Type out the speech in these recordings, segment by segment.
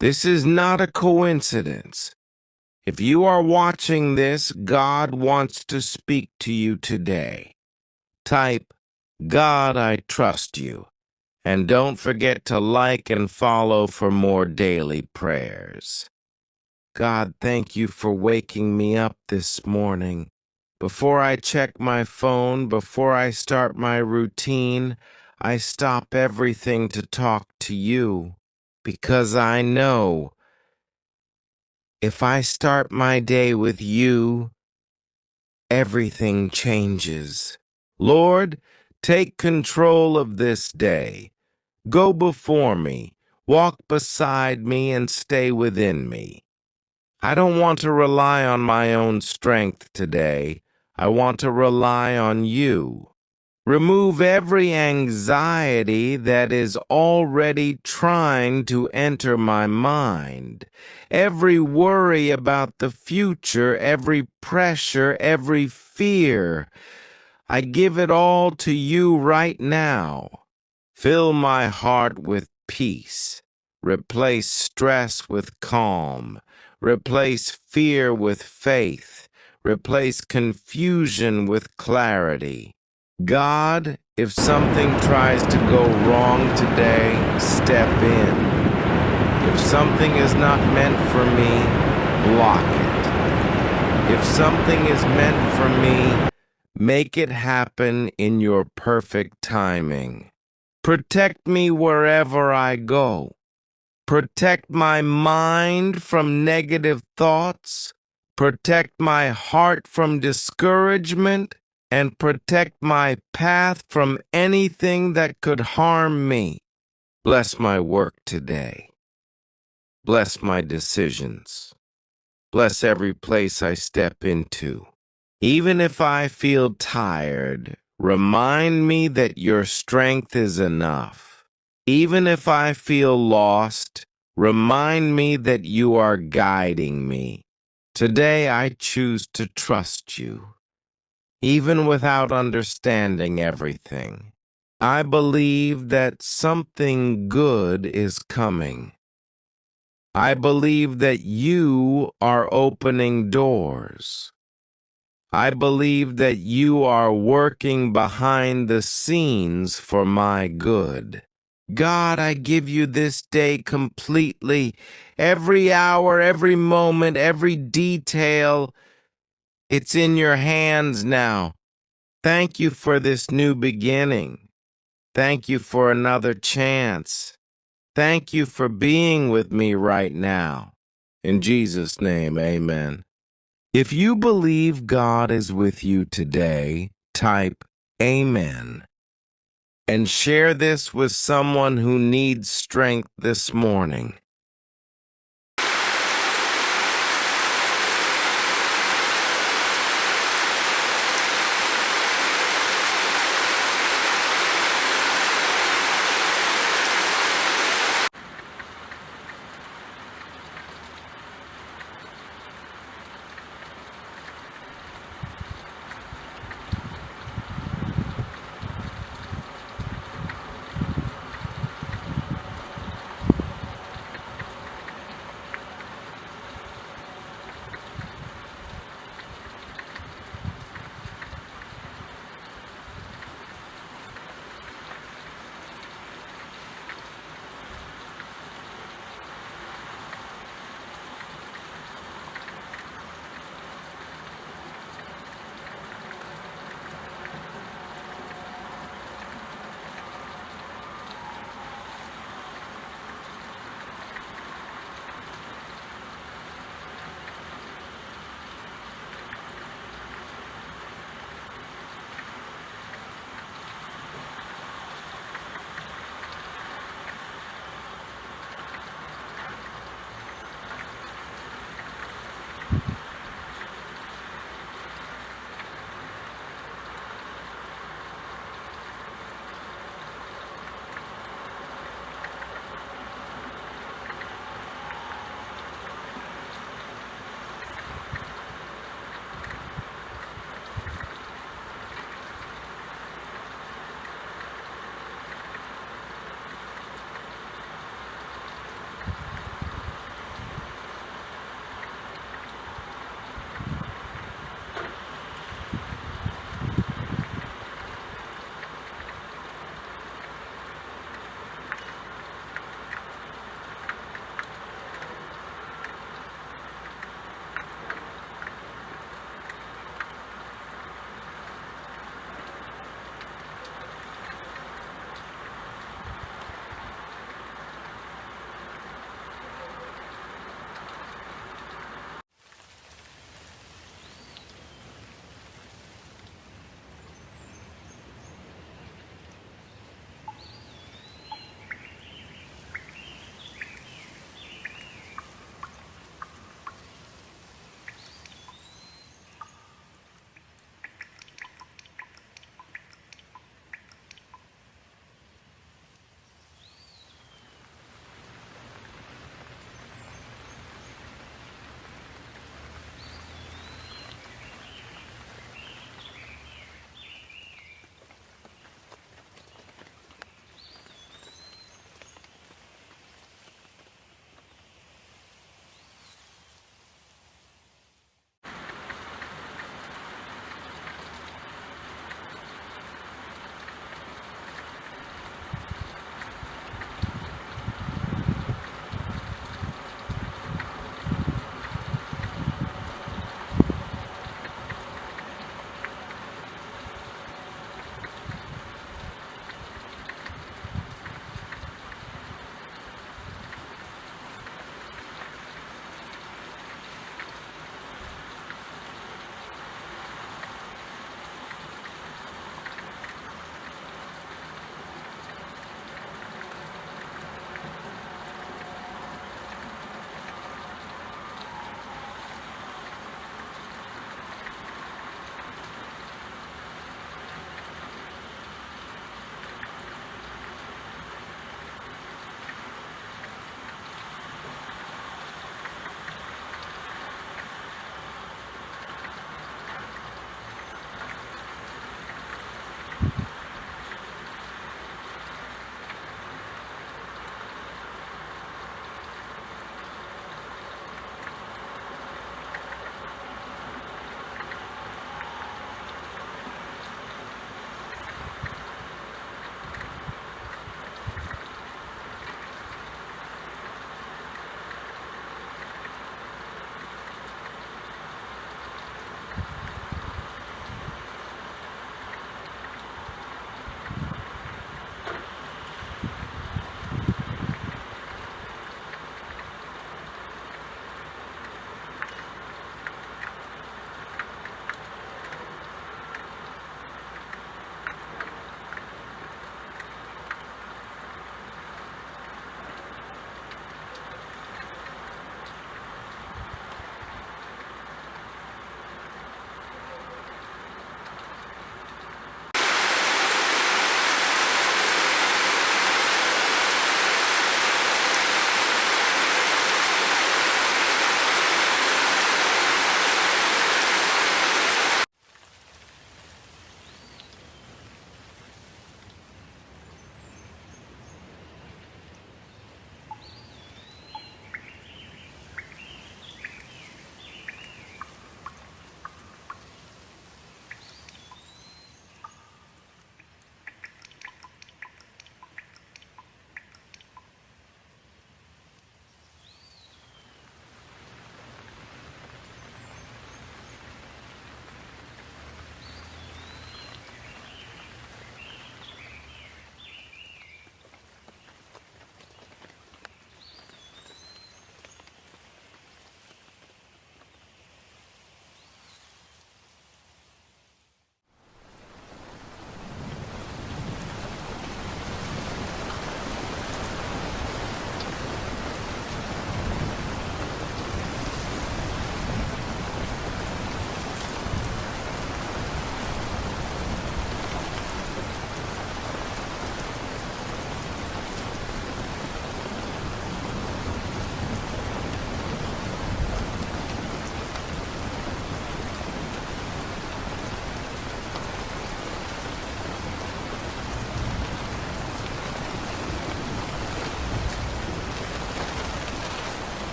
This is not a coincidence. If you are watching this, God wants to speak to you today. Type, God, I trust you. And don't forget to like and follow for more daily prayers. God, thank you for waking me up this morning. Before I check my phone, before I start my routine, I stop everything to talk to you. Because I know if I start my day with you, everything changes. Lord, take control of this day. Go before me, walk beside me, and stay within me. I don't want to rely on my own strength today. I want to rely on you. Remove every anxiety that is already trying to enter my mind. Every worry about the future, every pressure, every fear. I give it all to you right now. Fill my heart with peace. Replace stress with calm. Replace fear with faith. Replace confusion with clarity. God, if something tries to go wrong today, step in. If something is not meant for me, block it. If something is meant for me, make it happen in your perfect timing. Protect me wherever I go. Protect my mind from negative thoughts. Protect my heart from discouragement. And protect my path from anything that could harm me. Bless my work today. Bless my decisions. Bless every place I step into. Even if I feel tired, remind me that your strength is enough. Even if I feel lost, remind me that you are guiding me. Today I choose to trust you, even without understanding everything. I believe that something good is coming. I believe that you are opening doors. I believe that you are working behind the scenes for my good. God, I give you this day completely. Every hour, every moment, every detail, it's in your hands now. Thank you for this new beginning. Thank you for another chance. Thank you for being with me right now. In Jesus' name, amen. If you believe God is with you today, type Amen and share this with someone who needs strength this morning.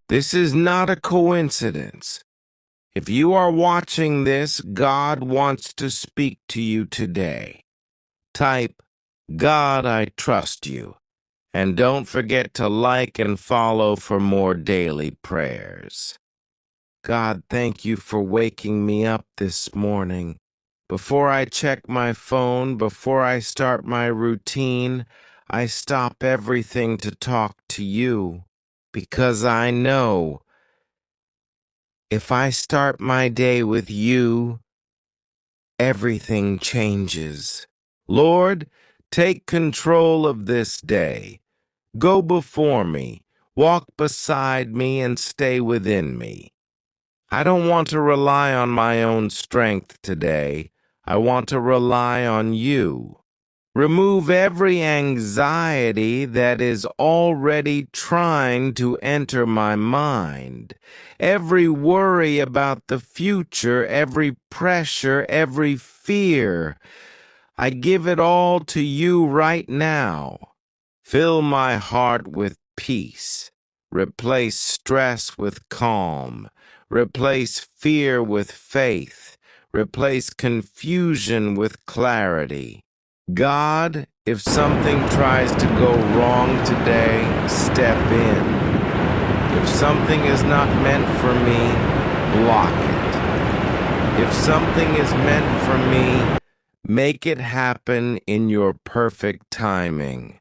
This is not a coincidence. If you are watching this, God wants to speak to you today. Type, God, I trust you. And don't forget to like and follow for more daily prayers. God, thank you for waking me up this morning. Before I check my phone, before I start my routine, I stop everything to talk to you. Because I know if I start my day with you, everything changes. Lord, take control of this day. Go before me, walk beside me, and stay within me. I don't want to rely on my own strength today. I want to rely on you. Remove every anxiety that is already trying to enter my mind. Every worry about the future, every pressure, every fear. I give it all to you right now. Fill my heart with peace. Replace stress with calm. Replace fear with faith. Replace confusion with clarity. God, if something tries to go wrong today, step in. If something is not meant for me, block it. If something is meant for me, make it happen in your perfect timing.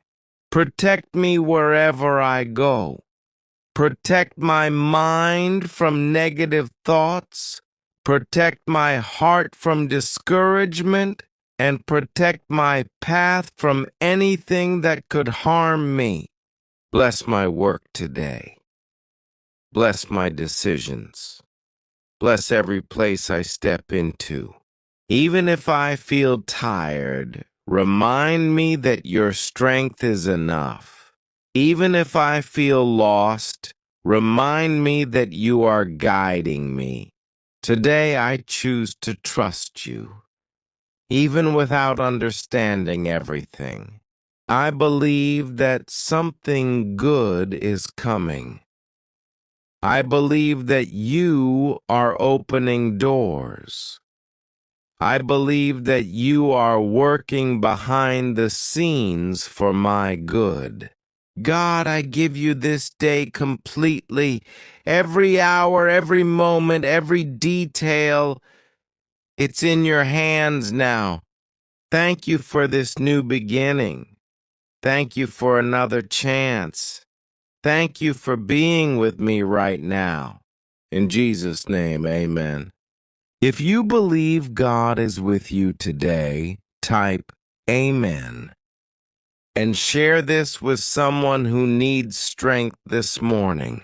Protect me wherever I go. Protect my mind from negative thoughts. Protect my heart from discouragement. And protect my path from anything that could harm me. Bless my work today. Bless my decisions. Bless every place I step into. Even if I feel tired, remind me that your strength is enough. Even if I feel lost, remind me that you are guiding me. Today I choose to trust you. Even without understanding everything, I believe that something good is coming. I believe that you are opening doors. I believe that you are working behind the scenes for my good. God, I give you this day completely. Every hour, every moment, every detail, it's in your hands now. Thank you for this new beginning. Thank you for another chance. Thank you for being with me right now. In Jesus' name, amen. If you believe God is with you today, type Amen and share this with someone who needs strength this morning.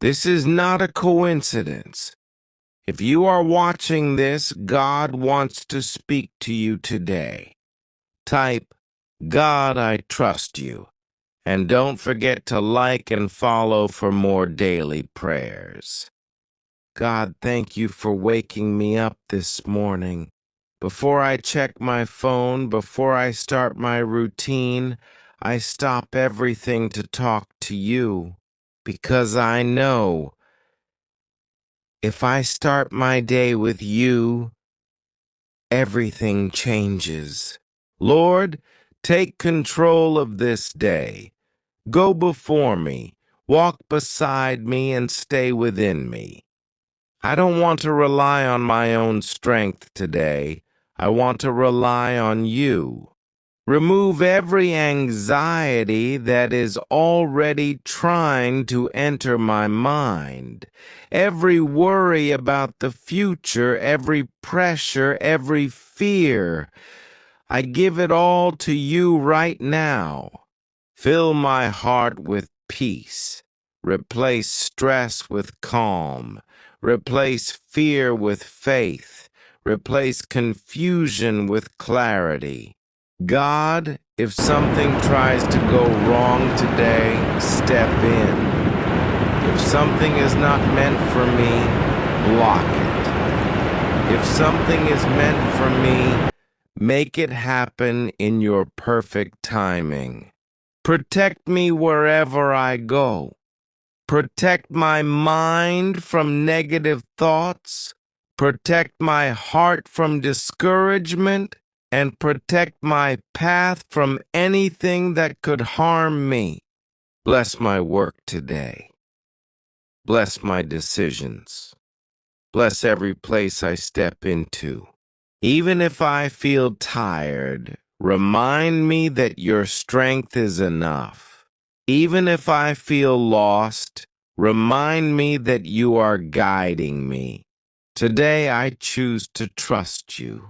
This is not a coincidence. If you are watching this, God wants to speak to you today. Type, God, I trust you. And don't forget to like and follow for more daily prayers. God, thank you for waking me up this morning. Before I check my phone, before I start my routine, I stop everything to talk to you. Because I know if I start my day with you, everything changes. Lord, take control of this day. Go before me, walk beside me, and stay within me. I don't want to rely on my own strength today. I want to rely on you. Remove every anxiety that is already trying to enter my mind. Every worry about the future, every pressure, every fear. I give it all to you right now. Fill my heart with peace. Replace stress with calm. Replace fear with faith. Replace confusion with clarity. God, if something tries to go wrong today, step in. If something is not meant for me, block it. If something is meant for me, make it happen in your perfect timing. Protect me wherever I go. Protect my mind from negative thoughts. Protect my heart from discouragement. And protect my path from anything that could harm me. Bless my work today. Bless my decisions. Bless every place I step into. Even if I feel tired, remind me that your strength is enough. Even if I feel lost, remind me that you are guiding me. Today I choose to trust you,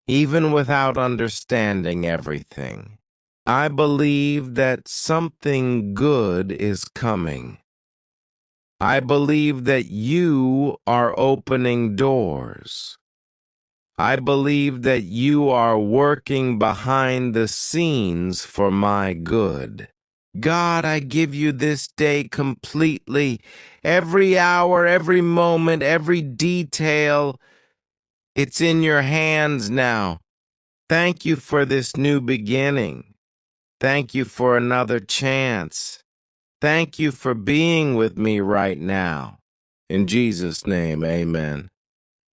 even without understanding everything. I believe that something good is coming. I believe that you are opening doors. I believe that you are working behind the scenes for my good. God, I give you this day completely. Every hour, every moment, every detail, it's in your hands now. Thank you for this new beginning. Thank you for another chance. Thank you for being with me right now. In Jesus' name, amen.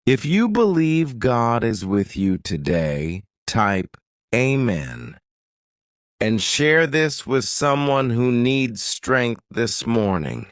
If you believe God is with you today, type Amen and share this with someone who needs strength this morning.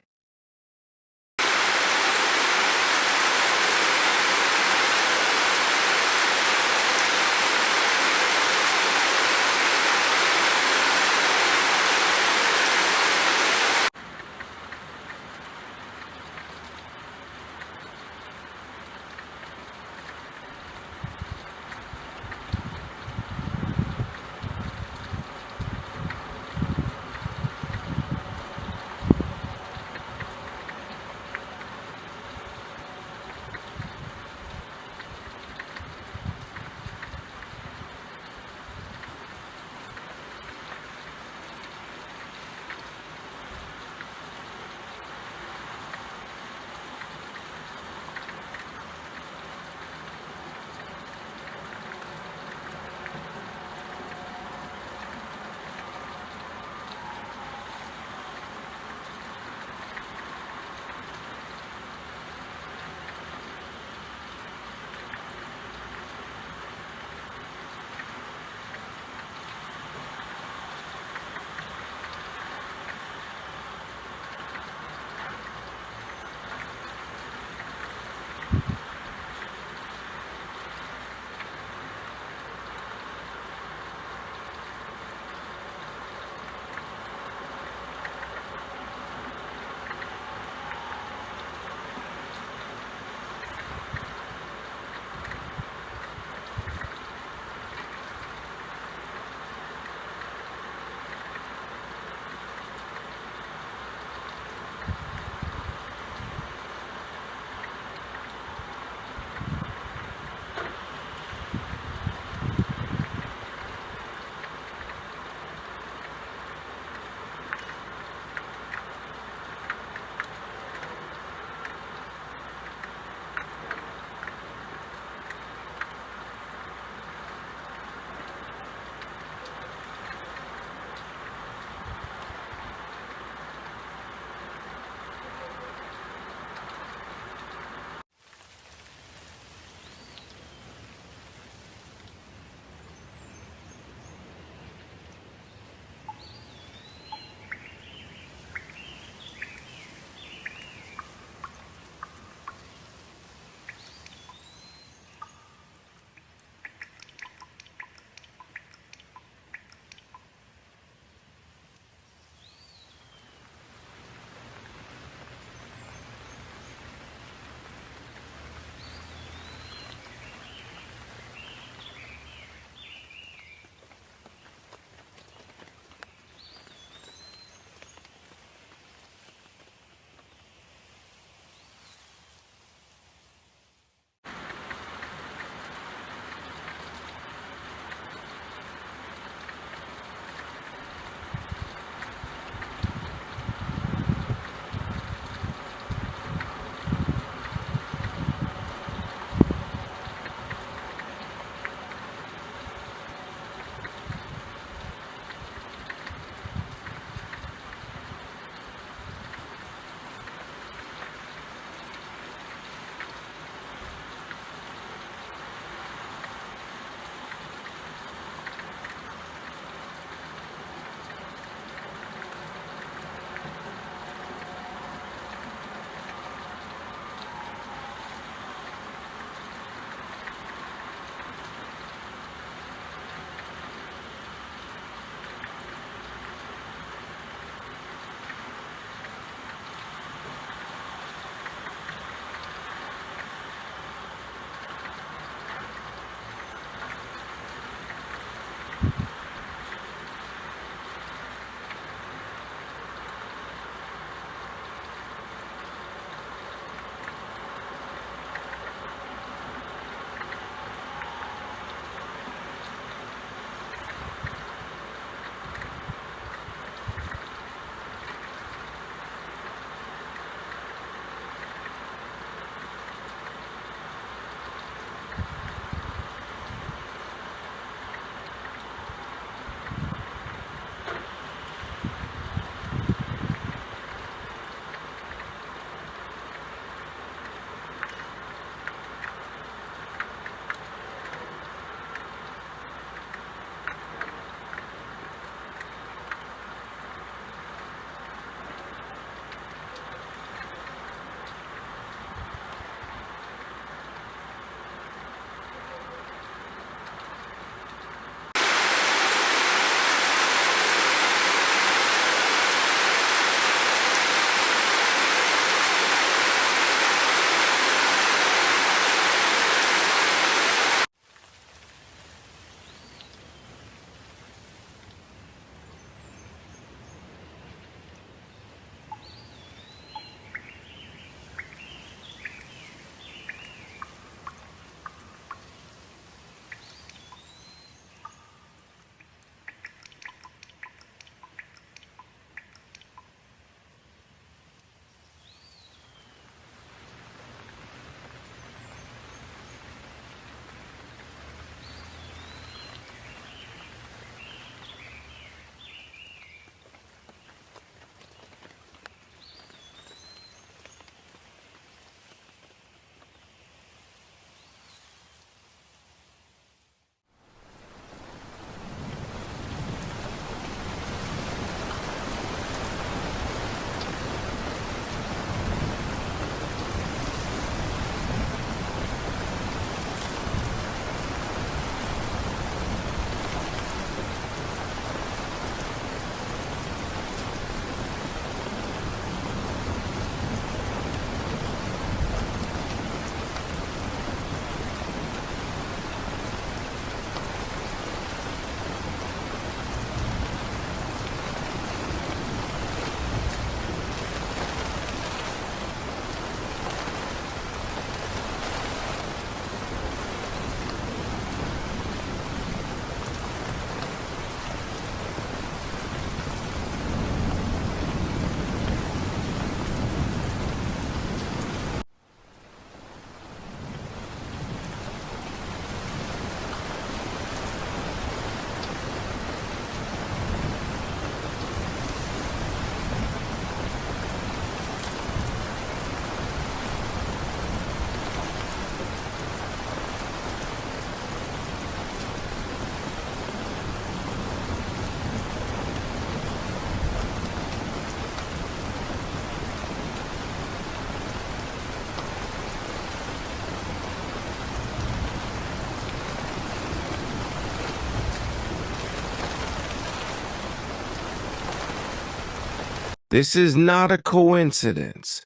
This is not a coincidence.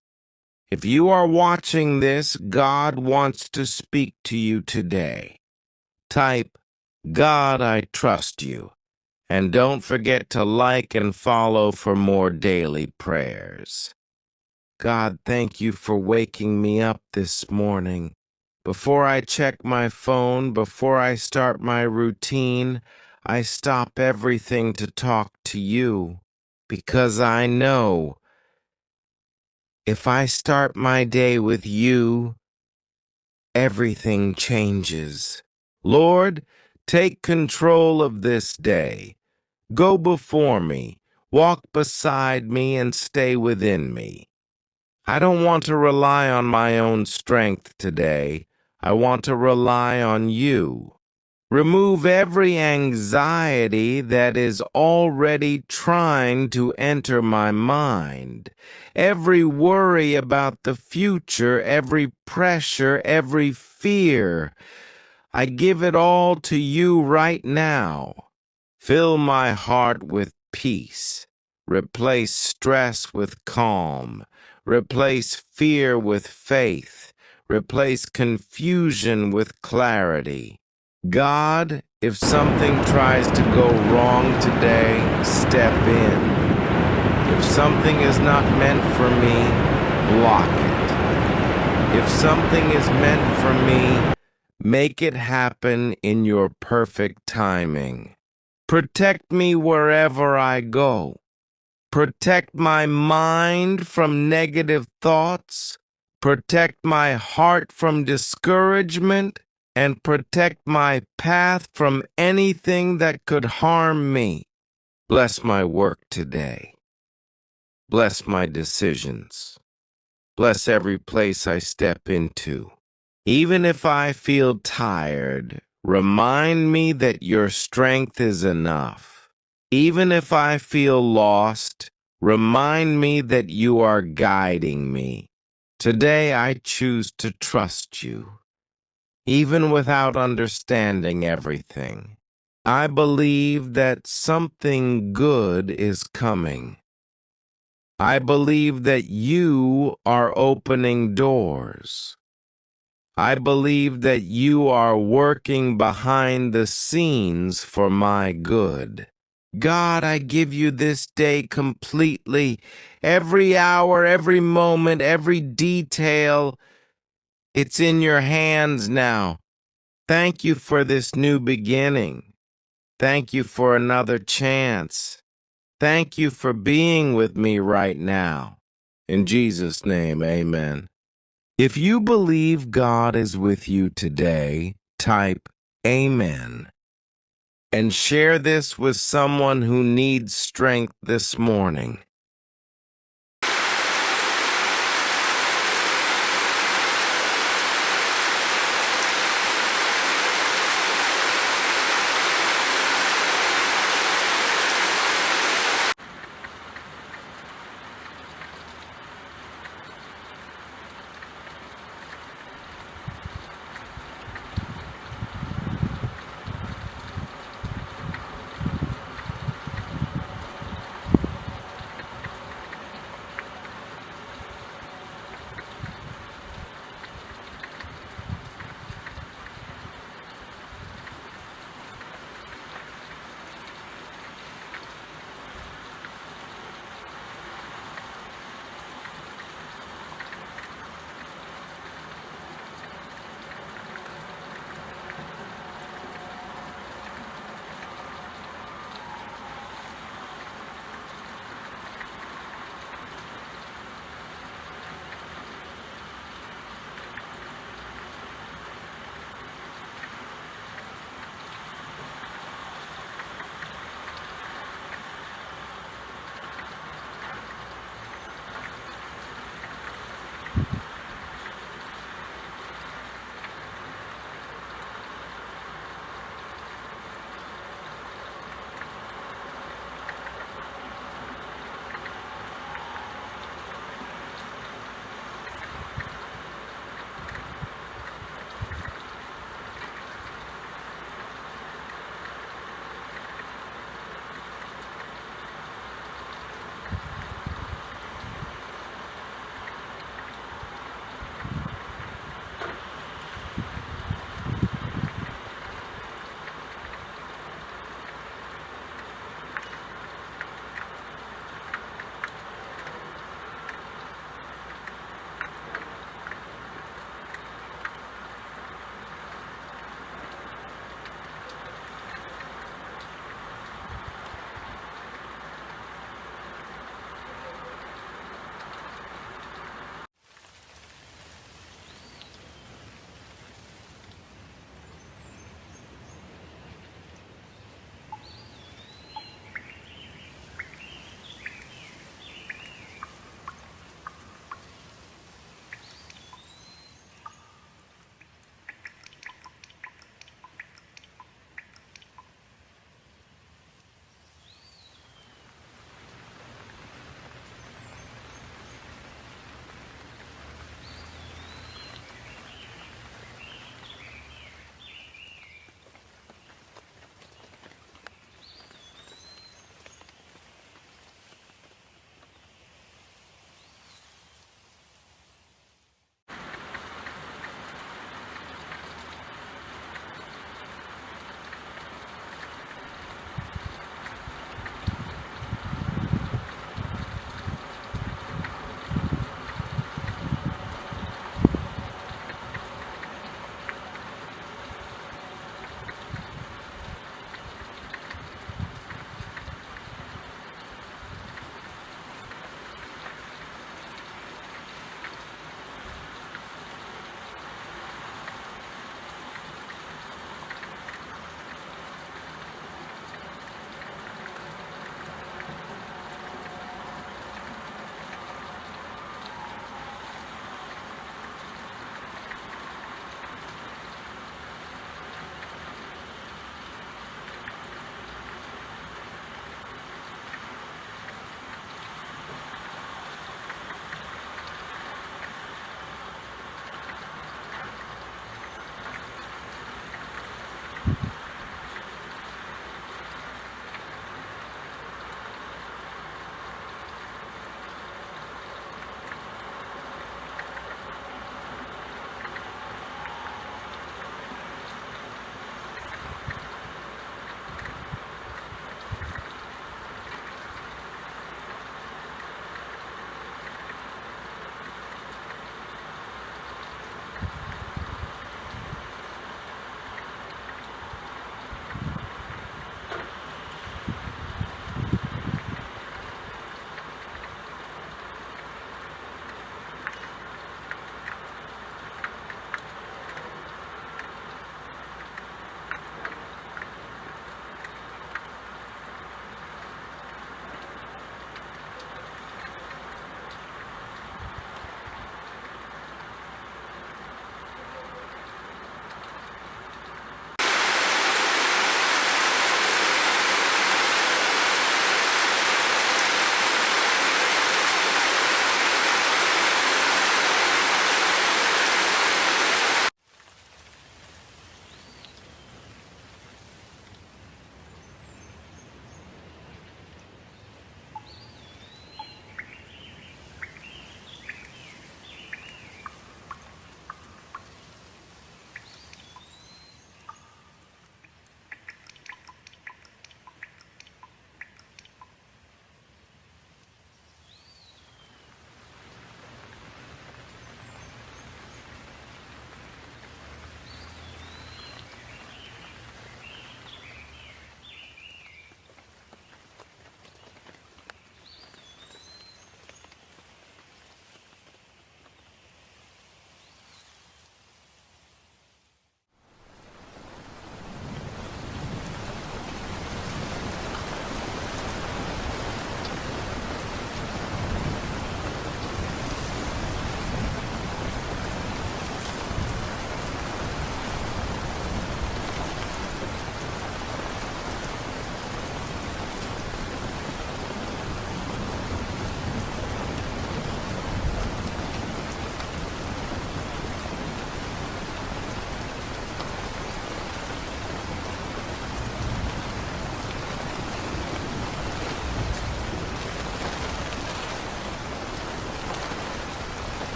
If you are watching this, God wants to speak to you today. Type, God, I trust you. And don't forget to like and follow for more daily prayers. God, thank you for waking me up this morning. Before I check my phone, before I start my routine, I stop everything to talk to you. Because I know if I start my day with you, everything changes. Lord, take control of this day. Go before me, walk beside me, and stay within me. I don't want to rely on my own strength today. I want to rely on you. Remove every anxiety that is already trying to enter my mind. Every worry about the future, every pressure, every fear. I give it all to you right now. Fill my heart with peace. Replace stress with calm. Replace fear with faith. Replace confusion with clarity. God, if something tries to go wrong today, step in. If something is not meant for me, block it. If something is meant for me, make it happen in your perfect timing. Protect me wherever I go. Protect my mind from negative thoughts. Protect my heart from discouragement. And protect my path from anything that could harm me. Bless my work today. Bless my decisions. Bless every place I step into. Even if I feel tired, remind me that your strength is enough. Even if I feel lost, remind me that you are guiding me. Today I choose to trust you. Even without understanding everything, I believe that something good is coming. I believe that you are opening doors. I believe that you are working behind the scenes for my good. God, I give you this day completely, every hour, every moment, every detail. It's in your hands now. Thank you for this new beginning. Thank you for another chance. Thank you for being with me right now. In Jesus' name, amen. If you believe God is with you today, type Amen and share this with someone who needs strength this morning.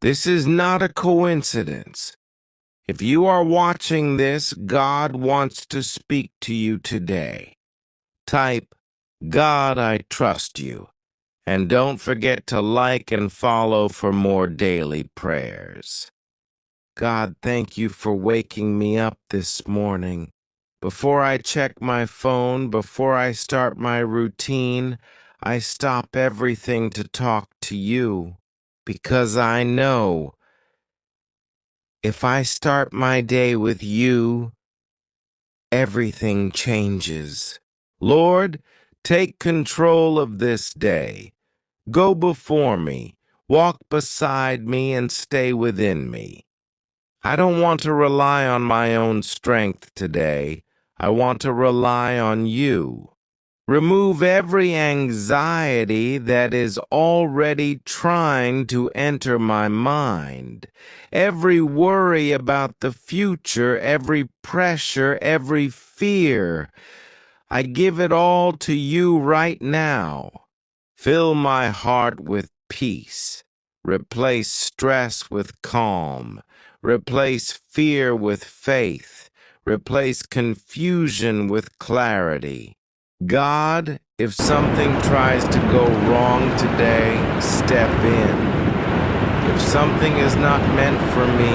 This is not a coincidence. If you are watching this, God wants to speak to you today. Type, God, I trust you. And don't forget to like and follow for more daily prayers. God, thank you for waking me up this morning. Before I check my phone, before I start my routine, I stop everything to talk to you. Because I know if I start my day with you, everything changes. Lord, take control of this day. Go before me, walk beside me, and stay within me. I don't want to rely on my own strength today. I want to rely on you. Remove every anxiety that is already trying to enter my mind. Every worry about the future, every pressure, every fear. I give it all to you right now. Fill my heart with peace. Replace stress with calm. Replace fear with faith. Replace confusion with clarity. God, if something tries to go wrong today, step in. If something is not meant for me,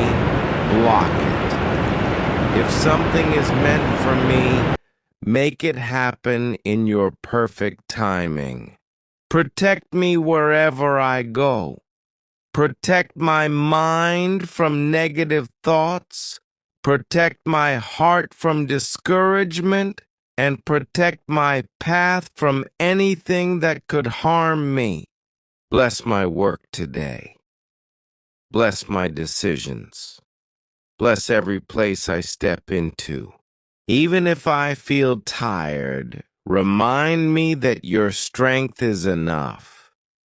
block it. If something is meant for me, make it happen in your perfect timing. Protect me wherever I go. Protect my mind from negative thoughts. Protect my heart from discouragement. And protect my path from anything that could harm me. Bless my work today. Bless my decisions. Bless every place I step into. Even if I feel tired, remind me that your strength is enough.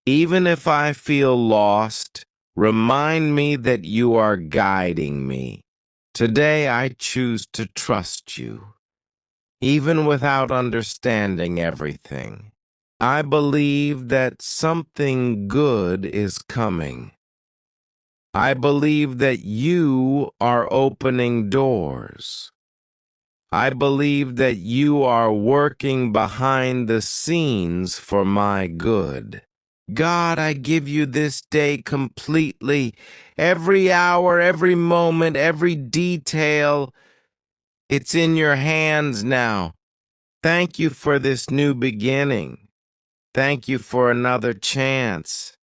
Even if I feel lost, remind me that you are guiding me. Today I choose to trust you. Even without understanding everything, I believe that something good is coming. I believe that you are opening doors. I believe that you are working behind the scenes for my good. God, I give you this day completely, every hour, every moment, every detail. It's in your hands now. Thank you for this new beginning. Thank you for another chance.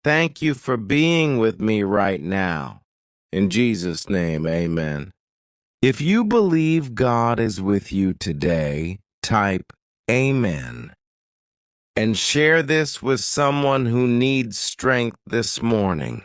Thank you for being with me right now. In Jesus' name, amen. If you believe God is with you today, type Amen and share this with someone who needs strength this morning.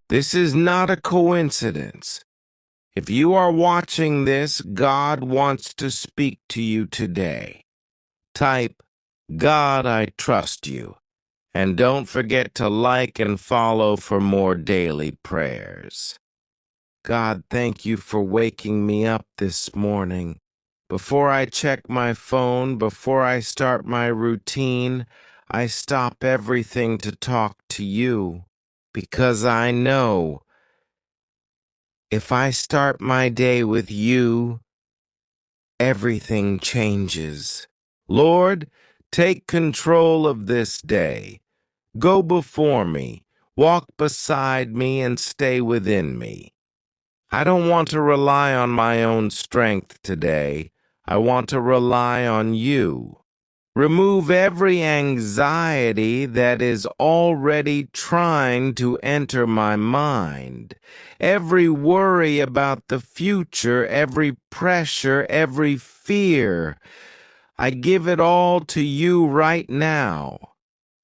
This is not a coincidence. If you are watching this, God wants to speak to you today. Type, God, I trust you. And don't forget to like and follow for more daily prayers. God, thank you for waking me up this morning. Before I check my phone, before I start my routine, I stop everything to talk to you. Because I know if I start my day with you, everything changes. Lord, take control of this day. Go before me, walk beside me, and stay within me. I don't want to rely on my own strength today. I want to rely on you. Remove every anxiety that is already trying to enter my mind. Every worry about the future, every pressure, every fear. I give it all to you right now.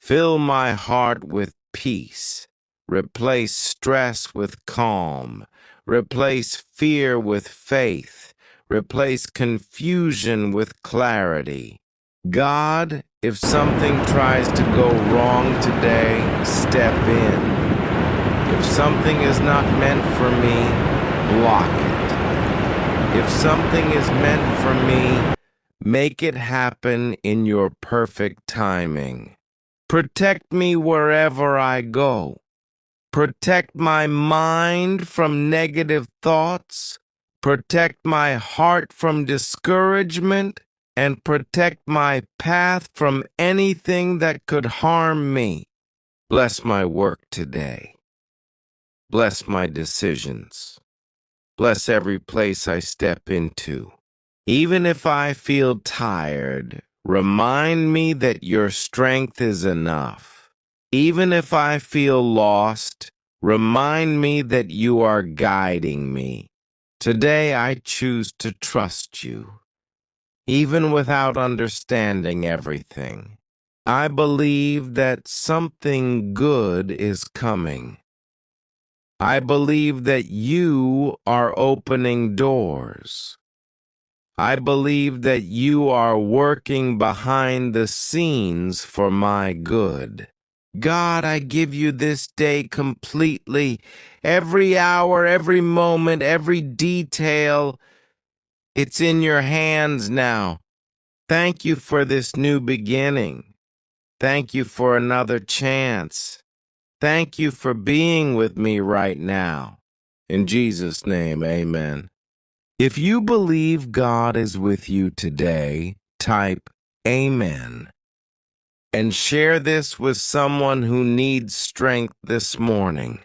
Fill my heart with peace. Replace stress with calm. Replace fear with faith. Replace confusion with clarity. God, if something tries to go wrong today, step in. If something is not meant for me, block it. If something is meant for me, make it happen in your perfect timing. Protect me wherever I go. Protect my mind from negative thoughts. Protect my heart from discouragement. And protect my path from anything that could harm me. Bless my work today. Bless my decisions. Bless every place I step into. Even if I feel tired, remind me that your strength is enough. Even if I feel lost, remind me that you are guiding me. Today I choose to trust you. Even without understanding everything, I believe that something good is coming. I believe that you are opening doors. I believe that you are working behind the scenes for my good. God, I give you this day completely, every hour, every moment, every detail. It's in your hands now. Thank you for this new beginning. Thank you for another chance. Thank you for being with me right now. In Jesus' name, amen. If you believe God is with you today, type Amen and share this with someone who needs strength this morning.